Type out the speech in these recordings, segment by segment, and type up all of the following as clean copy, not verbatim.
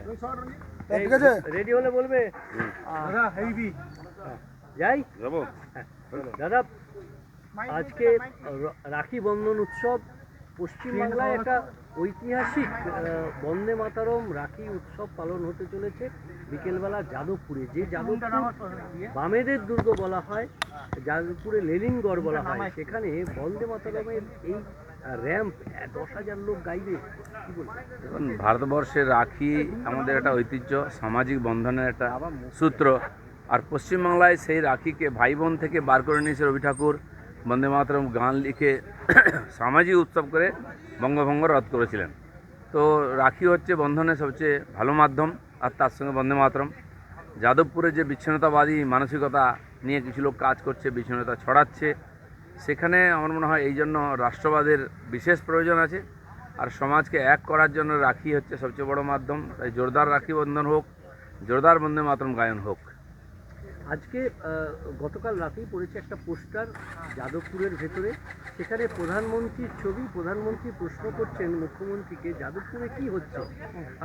ঠিক আছে, রেডি হলে বলবে। যাই দাদা, আজকে রাখি বন্ধন উৎসব পশ্চিমবাংলায় একটা ঐতিহাসিক বন্দে মাতরম রাখি উৎসব পালন হতে চলেছে বিকেলবেলা যাদবপুরে। যে যাদবপুর বামেদের দুর্গ বলা হয়, যাদবপুরে লেনিনগড় বলা হয়, সেখানে বন্দে মাতরমের এই র্যাম্প 10,000 লোক গাইবে। কি বলবেন? দেখুন, ভারতবর্ষের রাখি আমাদের একটা ঐতিহ্য, সামাজিক বন্ধনের একটা সূত্র। আর পশ্চিমবাংলায় সেই রাখিকে ভাই বোন থেকে বার করে নিয়েছে রবি ঠাকুর বন্দে মাতরম গান লিখে সামাজিক উৎসব করে বঙ্গভঙ্গ রদ করেছিলেন। তো রাখি হচ্ছে বন্ধনের সবচেয়ে ভালো মাধ্যম, আর তার সঙ্গে বন্দে মাতরম। যাদবপুরে যে বিচ্ছিন্নতাবাদী মানসিকতা নিয়ে কিছু লোক কাজ করছে, বিচ্ছিন্নতা ছড়াচ্ছে, সেখানে আমার মনে হয় এই জন্য রাষ্ট্রবাদের বিশেষ প্রয়োজন আছে। আর সমাজকে এক করার জন্য রাখি হচ্ছে সবচেয়ে বড় মাধ্যম। তাই জোরদার রাখি বন্ধন হোক, জোরদার বন্দে মাতরম গায়ন হোক। আজকে গতকাল রাতেই পড়েছে একটা পোস্টার যাদবপুরের ভেতরে, সেখানে প্রধানমন্ত্রীর ছবি। প্রধানমন্ত্রী প্রশ্ন করছেন মুখ্যমন্ত্রীকে যাদবপুরে কি হচ্ছে,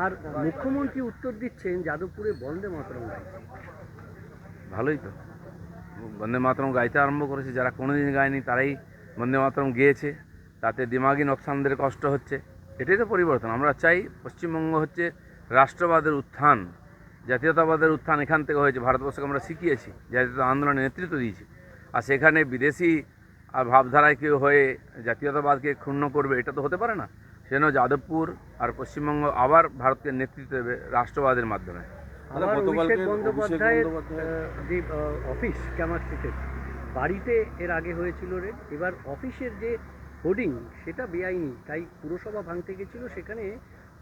আর মুখ্যমন্ত্রী উত্তর দিচ্ছেন যাদবপুরে বন্দে মাতরম গাইছে। ভালোই তো, বন্দে মাতরম গাইতে আরম্ভ করেছে। যারা কোনোদিন গায়নি তারাই বন্দে মাতরম গেয়েছে, তাতে দিমাগি নকশানদের কষ্ট হচ্ছে। এটাই তো পরিবর্তন। আমরা চাই পশ্চিমবঙ্গ হচ্ছে রাষ্ট্রবাদের উত্থান, জাতীয়তাবাদের উত্থান এখান থেকে হয়েছে। ভারতবর্ষকে আমরা শিখিয়েছি, জাতীয়তা আন্দোলনের নেতৃত্ব দিয়েছি। আর সেখানে বিদেশি ভাবধারায় কেউ হয়ে জাতীয়তাবাদকে ক্ষুণ্ণ করবে, এটা তো হতে পারে না। সেজন্য যাদবপুর আর পশ্চিমবঙ্গ আবার ভারতকে নেতৃত্ব দেবে রাষ্ট্রবাদের মাধ্যমে। আবার অভিষেক বন্দ্যোপাধ্যায়ের যে অফিস ক্যামার স্ট্রিটের বাড়িতে এর আগে হয়েছিল রে, এবার অফিসের যে হোর্ডিং সেটা বেআইনি, তাই পুরসভা ভাঙতে গেছিল, সেখানে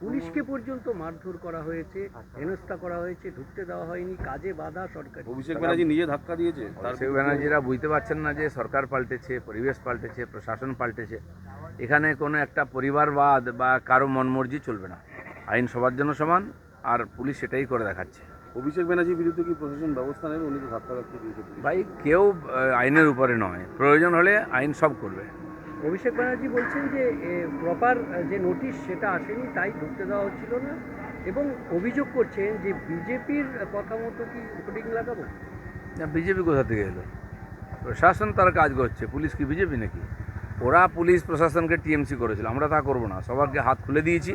পুলিশকে পর্যন্ত মারধর করা হয়েছে, হেনস্থা করা হয়েছে, ঢুকতে দেওয়া হয়নি, কাজে বাধা সরকার। অভিষেক ব্যানার্জি নিজে ধাক্কা দিয়েছে। অভিষেক ব্যানার্জিরা বুঝতে পারছেন না যে সরকার পাল্টেছে, পরিবেশ পাল্টেছে, প্রশাসন পাল্টেছে। এখানে কোনো একটা পরিবারবাদ বা কারো মনমর্জি চলবে না। আইন সবার জন্য সমান, আর পুলিশ সেটাই করে দেখাচ্ছে। অভিষেক ব্যানার্জির বিরুদ্ধে কি প্রশাসন ব্যবস্থা নেবে? উনি তো ধাক্কা দিয়েছে। ভাই, কেউ আইনের উপরে নয়, প্রয়োজন হলে আইন সব করবে। অভিষেক ব্যানার্জি বলছেন যে প্রপার যে নোটিশ সেটা আসেনি, তাই ঢুকতে দেওয়া হচ্ছিল না, এবং অভিযোগ করছেন যে বিজেপির কথা মতো কি হোর্ডিং লাগাবো। না, বিজেপি কোথা থেকে এলো? প্রশাসন তার কাজ করছে, পুলিশ কি বিজেপি নাকি? ওরা পুলিশ প্রশাসনকে টিএমসি করেছিল, আমরা তা করবো না। সবাইকে হাত খুলে দিয়েছি,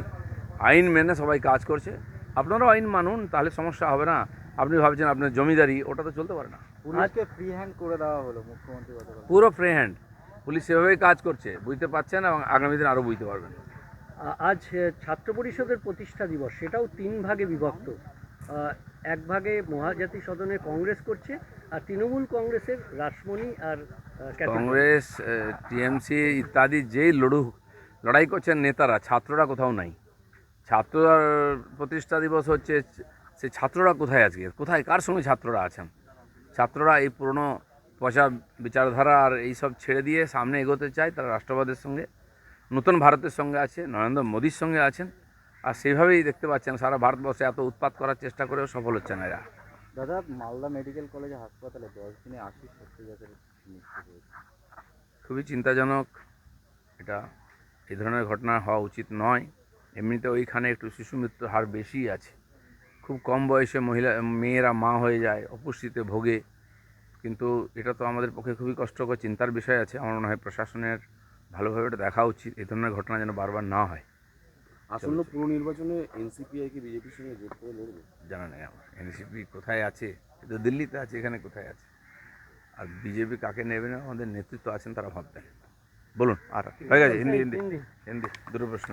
আইন মেনে সবাই কাজ করছে। আপনারাও আইন মানুন, তাহলে সমস্যা হবে না। আপনি ভাবছেন আপনার জমিদারি, ওটা তো চলতে পারে না। পুলিশকে ফ্রি হ্যান্ড করে দেওয়া হলো মুখ্যমন্ত্রী গতকাল। পুরো ফ্রি হ্যান্ড, পুলিশ সেভাবেই কাজ করছে, বুঝতে পারছেন, এবং আগামী দিন আরও বুঝতে পারবেন। আজ ছাত্র পরিষদের প্রতিষ্ঠা দিবস, সেটাও 3 ভাগে বিভক্ত। এক ভাগে মহাজাতি সদনে কংগ্রেস করছে, আর তৃণমূল কংগ্রেসের রাসমণি আর কংগ্রেস, টিএমসি ইত্যাদি যেই লড়াই করছেন নেতারা, ছাত্ররা কোথাও নাই। ছাত্র প্রতিষ্ঠা দিবস হচ্ছে, সে ছাত্ররা কোথায় আজকে, কোথায়, কার সঙ্গে ছাত্ররা আছেন? ছাত্ররা এই পুরনো পচা বিচারধারা আর এইসব ছেড়ে দিয়ে সামনে এগোতে চায়। তারা রাষ্ট্রবাদের সঙ্গে, নতুন ভারতের সঙ্গে আছে, নরেন্দ্র মোদীর সঙ্গে আছেন। আর সেইভাবেই দেখতে পাচ্ছেন সারা ভারতবর্ষে এত উৎপাত করার চেষ্টা করেও সফল হচ্ছে না এরা। দাদা, মালদা মেডিকেল কলেজে হাসপাতালে 10 দিনে 80 সত্যিকারের মৃত্যু হয়েছে। খুবই চিন্তাজনক। এটা এই ধরনের ঘটনা হওয়া উচিত নয়। এমনিতে ওইখানে একটু শিশু মৃত্যুর হার বেশি আছে। খুব কম বয়সে মেয়েরা মা হয়ে যায়, অপুষ্টিতে ভোগে। কিন্তু এটা তো আমাদের পক্ষে খুবই কষ্টকর, চিন্তার বিষয় আছে। আমার মনে হয় প্রশাসনের ভালোভাবে এটা দেখা উচিত, এই ধরনের ঘটনা যেন বারবার না হয়। আসন্ন পুর নির্বাচনে এনসিপিআই কি বিজেপির সঙ্গে জোট করে লড়বে? জানা নেই আমার এনসিপি কোথায় আছে। এটা দিল্লিতে আছে, এখানে কোথায় আছে? আর বিজেপি কাকে নেবে না, আমাদের নেতৃত্ব আছেন, তারা ভাববেন। বলুন। আর হয়ে গেছে, হিন্দি হিন্দি হিন্দি দুটো প্রশ্ন।